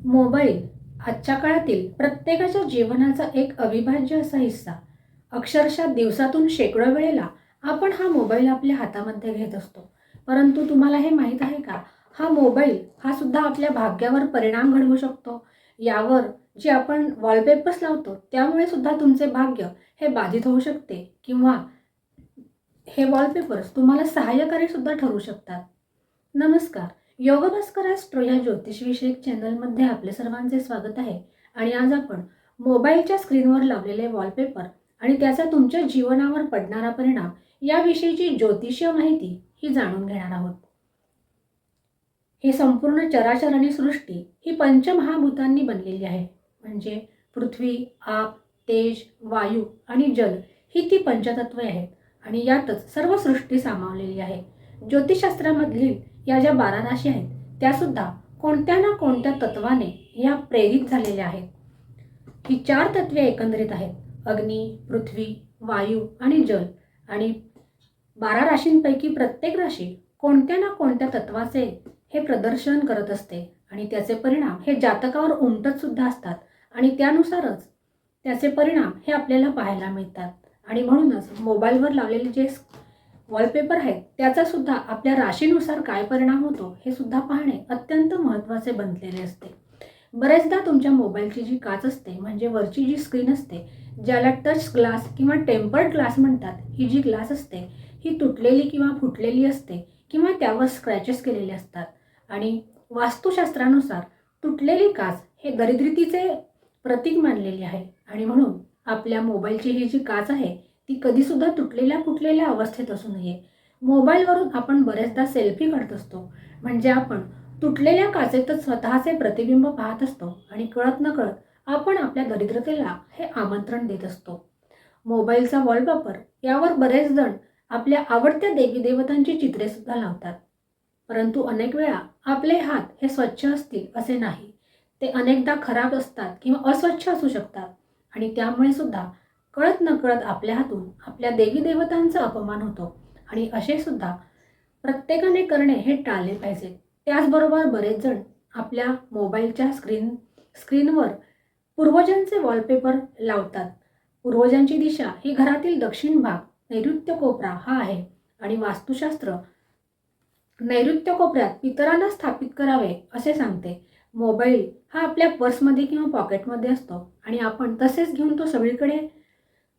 Mobile आजच्या काळातील प्रत्येकाच्या जीवनाचा एक अविभाज्य असा हिस्सा. अक्षरशः दिवसातून शेकडो वेळेला आपण हा मोबाईल आपल्या हातामध्ये घेत असतो. परंतु तुम्हाला हे माहीत आहे का, हा मोबाईल हा सुद्धा आपल्या भाग्यावर परिणाम घडवू शकतो. यावर जे आपण वॉलपेपर्स लावतो त्यामुळे सुद्धा तुमचे भाग्य हे बाधित होऊ शकते किंवा हे वॉलपेपर्स तुम्हाला सहाय्यकारी सुद्धा ठरू शकतात. नमस्कार. योग भास्कर ॲस्ट्रो या ज्योतिषविषयक चॅनलमध्ये आपले सर्वांचे स्वागत आहे. आणि आज आपण मोबाईलच्या स्क्रीनवर लावलेले वॉलपेपर आणि त्याचा तुमच्या जीवनावर पडणारा परिणाम याविषयीची ज्योतिषीय माहिती ही जाणून घेणार आहोत. ही संपूर्ण चराचर आणि सृष्टी ही पंचमहाभूतांनी बनलेली आहे. म्हणजे पृथ्वी, आप, तेज, वायू आणि जल ही ती पंचतत्वे आहेत आणि यातच सर्व सृष्टी सामावलेली आहे. ज्योतिषशास्त्रामधील या ज्या 12 राशी आहेत त्यासुद्धा कोणत्या ना कोणत्या तत्वाने या प्रेरित झालेल्या आहेत. ही 4 तत्वे एकंदरीत आहेत: अग्नी, पृथ्वी, वायू आणि जल. आणि 12 राशींपैकी प्रत्येक राशी कोणत्या ना कोणत्या तत्वाचे हे प्रदर्शन करत असते आणि त्याचे परिणाम हे जातकावर उमटत सुद्धा असतात आणि त्यानुसारच त्याचे परिणाम हे आपल्याला पाहायला मिळतात. आणि म्हणूनच मोबाईलवर लावलेले जे वॉलपेपर आहेत त्याचा सुद्धा आपल्या राशीनुसार काय परिणाम होतो हे सुद्धा पाहणे अत्यंत महत्त्वाचे बनलेले असते. बरेचदा तुमच्या मोबाईलची जी काच असते, म्हणजे वरची जी स्क्रीन असते, ज्याला टच ग्लास किंवा टेम्पर्ड ग्लास म्हणतात, ही जी ग्लास असते ही तुटलेली किंवा फुटलेली असते किंवा त्यावर स्क्रॅचेस केलेले असतात. आणि वास्तुशास्त्रानुसार तुटलेली काच हे दरिद्रतेचे प्रतीक मानलेले आहे आणि म्हणून आपल्या मोबाईलची ही जी काच आहे ती कधीसुद्धा तुटलेल्या फुटलेल्या अवस्थेत असू नये. मोबाईलवरून आपण बरेचदा सेल्फी काढत असतो, म्हणजे आपण तुटलेल्या काचेतच स्वतःचे प्रतिबिंब पाहत असतो आणि कळत नकळत आपण आपल्या दरिद्रतेला हे आमंत्रण देत असतो. मोबाईलचा वॉलपेपर यावर बरेच जण आपल्या आवडत्या देवी देवतांची चित्रे सुद्धा लावतात. परंतु अनेक वेळा आपले हात हे स्वच्छ असतील असे नाही. ते अनेकदा खराब असतात किंवा अस्वच्छ असू शकतात आणि त्यामुळे सुद्धा कळत नकळत आपल्या हातून आपल्या देवी देवतांचा अपमान होतो. आणि असे सुद्धा प्रत्येकाने करणे हे टाळले पाहिजे. त्याचबरोबर बरेच जण आपल्या मोबाईलच्या स्क्रीनवर पूर्वजांचे वॉलपेपर लावतात. पूर्वजांची दिशा ही घरातील दक्षिण भाग, नैऋत्य कोपरा हा आहे आणि वास्तुशास्त्र नैऋत्य कोपऱ्यात पितरांना स्थापित करावे असे सांगते. मोबाईल हा आपल्या पर्समध्ये किंवा पॉकेटमध्ये असतो आणि आपण तसेच घेऊन तो सगळीकडे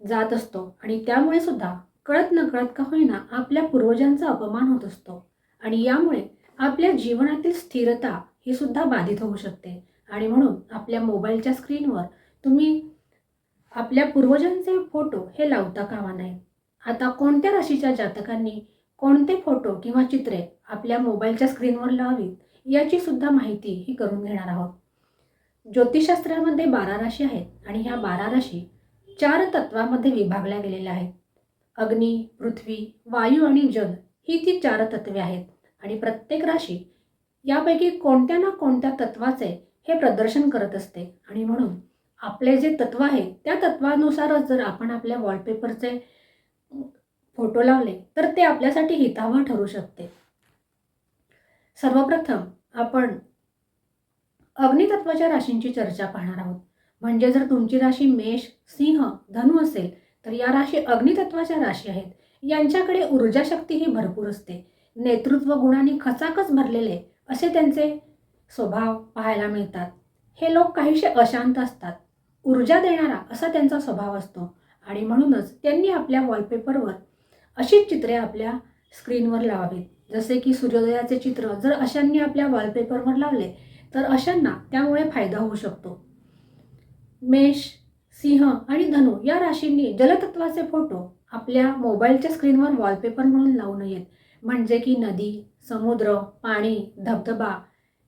जात असतो आणि त्यामुळे सुद्धा कळत नकळत का होईना आपल्या पूर्वजांचा अपमान होत असतो आणि यामुळे आपल्या जीवनातील स्थिरता ही सुद्धा बाधित होऊ शकते. आणि म्हणून आपल्या मोबाईलच्या स्क्रीनवर तुम्ही आपल्या पूर्वजांचे फोटो हे लावता कामा नये. आता कोणत्या राशीच्या जातकांनी कोणते फोटो किंवा चित्रे आपल्या मोबाईलच्या स्क्रीनवर लावावीत याची सुद्धा माहिती ही करून घेणार आहोत. ज्योतिषशास्त्रामध्ये 12 राशी आहेत आणि ह्या 12 राशी 4 तत्वामध्ये विभागल्या गेलेल्या आहेत. अग्नी, पृथ्वी, वायू आणि जल ही ती 4 तत्वे आहेत आणि प्रत्येक राशी यापैकी कोणत्या ना कोणत्या तत्वाचे हे प्रदर्शन करत असते. आणि म्हणून आपले जे तत्व आहे त्या तत्वानुसारच जर आपण आपल्या वॉलपेपरचे फोटो लावले तर ते आपल्यासाठी हितावह ठरू शकते. सर्वप्रथम आपण अग्नितत्वाच्या राशींची चर्चा पाहणार आहोत. म्हणजे जर तुमची राशी मेष, सिंह, धनु असेल तर या राशी अग्नितत्वाच्या राशी आहेत. यांच्याकडे ऊर्जा शक्ती ही भरपूर असते. नेतृत्व गुणांनी खचाखच भरलेले असे त्यांचे स्वभाव पाहायला मिळतात. हे लोक काहीसे अशांत असतात. ऊर्जा देणारा असा त्यांचा स्वभाव असतो आणि म्हणूनच त्यांनी आपल्या वॉलपेपरवर अशीच चित्रे आपल्या स्क्रीनवर लावावीत. जसे की सूर्योदयाचे चित्र जर अशांनी आपल्या वॉलपेपरवर लावले तर अशांना त्यामुळे फायदा होऊ शकतो. मेष, सिंह आणि धनु या राशींनी जलतत्वाचे फोटो आपल्या मोबाईलच्या स्क्रीनवर वॉलपेपर म्हणून लावू नयेत. म्हणजे की नदी, समुद्र, पाणी, धबधबा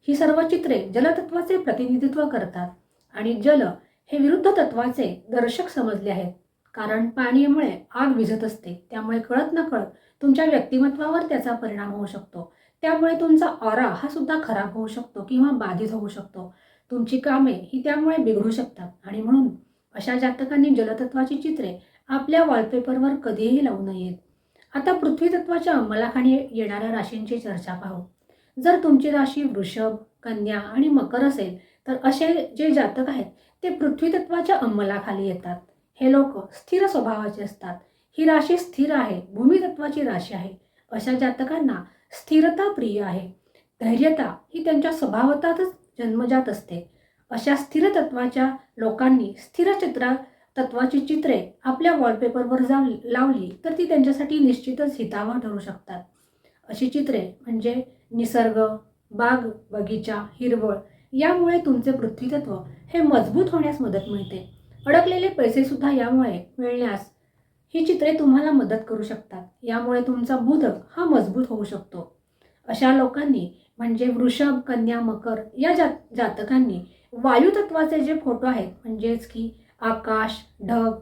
ही सर्व चित्रे जलतत्वाचे प्रतिनिधित्व करतात आणि जल हे विरुद्ध तत्वाचे दर्शक समजले आहेत. कारण पाण्यामुळे आग विझत असते, त्यामुळे कळत नकळत तुमच्या व्यक्तिमत्वावर त्याचा परिणाम होऊ शकतो. त्यामुळे तुमचा ऑरा हा सुद्धा खराब होऊ शकतो किंवा बाधित होऊ शकतो. तुमची कामे ही त्यामुळे बिघडू शकतात आणि म्हणून अशा जातकांनी जलतत्वाची चित्रे आपल्या वॉलपेपरवर कधीही लावू नयेत. आता पृथ्वी तत्वाच्या अंमलाखाली येणाऱ्या राशींची चर्चा पाहू. जर तुमची राशी वृषभ, कन्या आणि मकर असेल तर असे जे जातक आहेत ते पृथ्वी तत्वाच्या अंमलाखाली येतात. हे लोक स्थिर स्वभावाचे असतात. ही राशी स्थिर आहे, भूमी तत्वाची राशी आहे. अशा जातकांना स्थिरता प्रिय आहे. धैर्यता ही त्यांच्या स्वभावातच जन्मजात असते. अशा स्थिर तत्वाच्या लोकांनी स्थिर तत्वाची चित्रे आपल्या वॉलपेपरवर लावली तर ती त्यांच्यासाठी निश्चितच हितावह ठरू शकतात. अशी चित्रे म्हणजे निसर्ग, बाग, बगीचा, हिरवळ यामुळे तुमचे पृथ्वीतत्व हे मजबूत होण्यास मदत मिळते. अडकलेले पैसे सुद्धा यामुळे मिळण्यास ही चित्रे तुम्हाला मदत करू शकतात. यामुळे तुमचा बुध हा मजबूत होऊ शकतो. अशा लोकांनी म्हणजे वृषभ, कन्या, मकर या जातकांनी वायुतत्वाचे जे फोटो आहेत म्हणजेच की आकाश, ढग,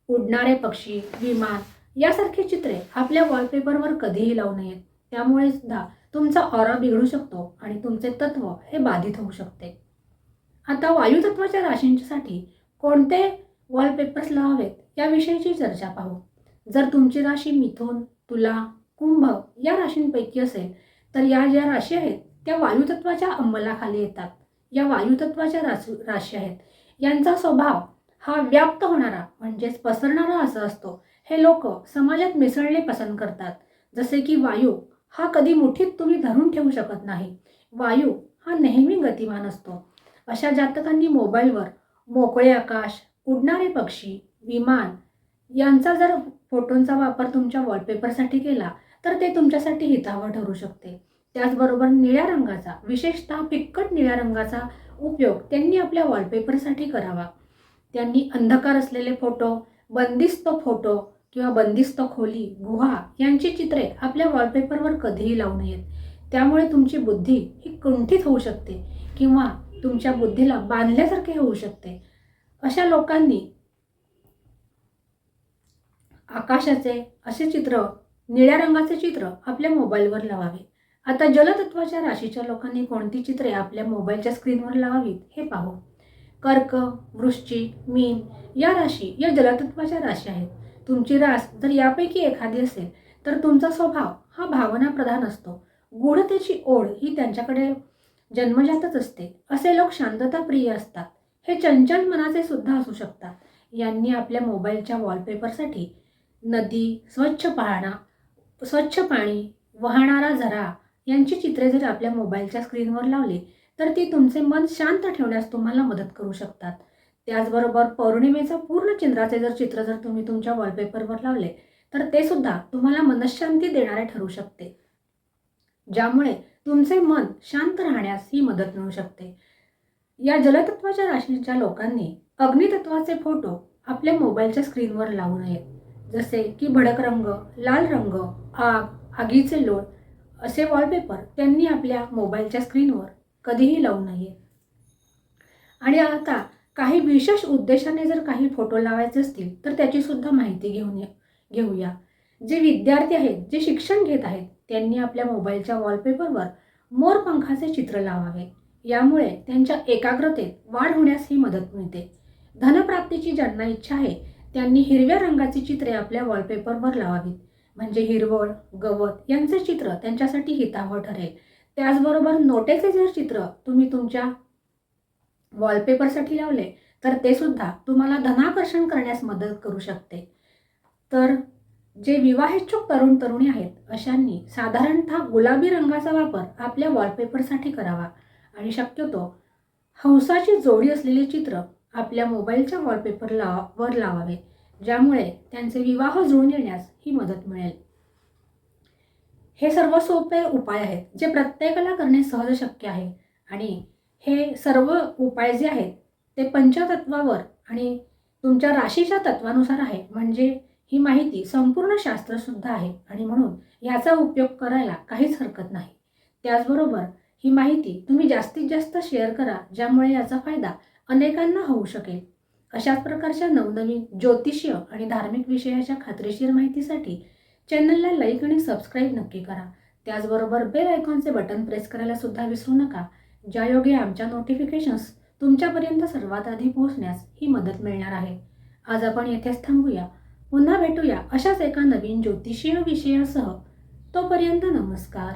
उडणारे पक्षी, विमान यासारखी चित्रे आपल्या वॉलपेपरवर कधीही लावू नयेत. त्यामुळे सुद्धा तुमचा ऑरा बिघडू शकतो आणि तुमचे तत्व हे बाधित होऊ शकते. आता वायुतत्वाच्या राशींसाठी कोणते वॉलपेपर्स लावावेत याविषयीची चर्चा पाहू. जर तुमची राशी मिथुन, तुला, कुंभ या राशींपैकी असेल तर या ज्या राशी आहेत त्या वायुतत्वाच्या अंमलाखाली येतात. या वायुतत्वाच्या राशी आहेत. यांचा स्वभाव हा व्याप्त होणारा म्हणजेच पसरणारा असा असतो. हे लोक समाजात मिसळणे पसंत करतात. जसे की वायू हा कधी मुठीत तुम्ही धरून ठेवू शकत नाही. वायू हा नेहमी गतिमान असतो. अशा जातकांनी मोबाईलवर मोकळे आकाश, उडणारे पक्षी, विमान यांचा जर फोटोंचा वापर तुमच्या वॉलपेपरसाठी केला तर ते तुमच्यासाठी हितावह ठरू शकते. त्याचबरोबर निळ्या रंगाचा, विशेषतः फिक्कट निळ्या रंगाचा उपयोग त्यांनी आपल्या वॉलपेपरसाठी करावा. त्यांनी अंधकार असलेले फोटो, बंदिस्त फोटो किंवा बंदिस्त खोली, गुहा यांची चित्रे आपल्या वॉलपेपरवर कधीही लावू नयेत. त्यामुळे तुमची बुद्धी ही कुंठित होऊ शकते किंवा तुमच्या बुद्धीला बांधल्यासारखे होऊ शकते. अशा लोकांनी आकाशाचे असे चित्र, निळ्या रंगाचे चित्र आपल्या मोबाईलवर लावावे. आता जलतत्वाच्या राशीच्या लोकांनी कोणती चित्रे आपल्या मोबाईलच्या स्क्रीनवर लावावीत हे पाहू. कर्क, वृश्चिक, मीन या राशी या जलतत्वाच्या राशी आहेत. तुमची रास जर यापैकी एखादी असेल तर तुमचा स्वभाव हा भावना प्रधान असतो. गूढतेची ओढ ही त्यांच्याकडे जन्मजातच असते. असे लोक शांतता प्रिय असतात. हे चंचल मनाचे सुद्धा असू शकतात. यांनी आपल्या मोबाईलच्या वॉलपेपरसाठी नदी, स्वच्छ पाणी, वाहणारा झरा यांची चित्रे जर आपल्या मोबाईलच्या स्क्रीनवर लावली तर ती तुमचे मन शांत ठेवण्यास तुम्हाला मदत करू शकतात. त्याचबरोबर पौर्णिमेचा पूर्ण चंद्राचे चित्र जर तुम्ही तुमच्या वॉलपेपरवर लावले तर ते सुद्धा तुम्हाला मनशांती देणारे ठरू शकते, ज्यामुळे तुमचे मन शांत राहण्यास ही मदत मिळू शकते. या जलतत्वाच्या राशीच्या लोकांनी अग्नितत्वाचे फोटो आपल्या मोबाईलच्या स्क्रीनवर लावू नयेत. जसे की भडक रंग, लाल रंग, आग, आगीचे लोळ असे वॉलपेपर त्यांनी आपल्या मोबाईलच्या स्क्रीनवर कधीही लावू नये. आणि आता काही विशेष उद्देशाने जर काही फोटो लावायचे असतील तर त्याची सुद्धा माहिती घेऊया. जे विद्यार्थी आहेत, जे शिक्षण घेत आहेत त्यांनी आपल्या मोबाईलच्या वॉलपेपरवर मोरपंखाचे चित्र लावावे. यामुळे त्यांच्या एकाग्रतेत वाढ होण्यास ही मदत मिळते. धनप्राप्तीची ज्यांना इच्छा आहे त्यांनी हिरव्या रंगाची चित्रे आपल्या वॉलपेपरवर लावावीत. म्हणजे हिरवळ, गवत यांचे चित्र त्यांच्यासाठी हितावह ठरेल. त्याचबरोबर नोटेचे जर चित्र तुम्ही तुमच्या वॉलपेपरसाठी लावले तर ते सुद्धा तुम्हाला धनाकर्षण करण्यास मदत करू शकते. तर जे विवाहेच्छुक तरुण तरुणी आहेत अशांनी साधारणतः गुलाबी रंगाचा वापर आपल्या वॉलपेपरसाठी करावा आणि शक्यतो हंसाची जोडी असलेले चित्र आपल्या मोबाईलच्या वॉलपेपरवर लावावे, ज्यामुळे त्यांचे विवाह जुळून येण्यास ही मदत मिळेल. हे सर्व सोपे उपाय आहेत जे प्रत्येकाला करणे सहज शक्य आहे आणि हे सर्व उपाय जे आहेत ते पंचतत्वावर आणि तुमच्या राशीच्या तत्वानुसार आहे. म्हणजे ही माहिती संपूर्ण शास्त्रशुद्ध आहे आणि म्हणून याचा उपयोग करायला काहीच हरकत नाही. त्याचबरोबर ही माहिती तुम्ही जास्तीत जास्त शेअर करा, ज्यामुळे याचा फायदा अनेकांना होऊ शकेल. अशाच प्रकारच्या नवनवीन ज्योतिषीय आणि धार्मिक विषयाच्या खात्रीशीर माहितीसाठी चॅनलला लाईक आणि सबस्क्राईब नक्की करा. त्याचबरोबर बेल आयकॉनचे बटन प्रेस करायला सुद्धा विसरू नका, ज्यायोगे आमच्या नोटिफिकेशन्स तुमच्यापर्यंत सर्वात आधी पोहोचण्यास ही मदत मिळणार आहे. आज आपण येथेच थांबूया. पुन्हा भेटूया अशाच एका नवीन ज्योतिषीय विषयासह. तोपर्यंत नमस्कार.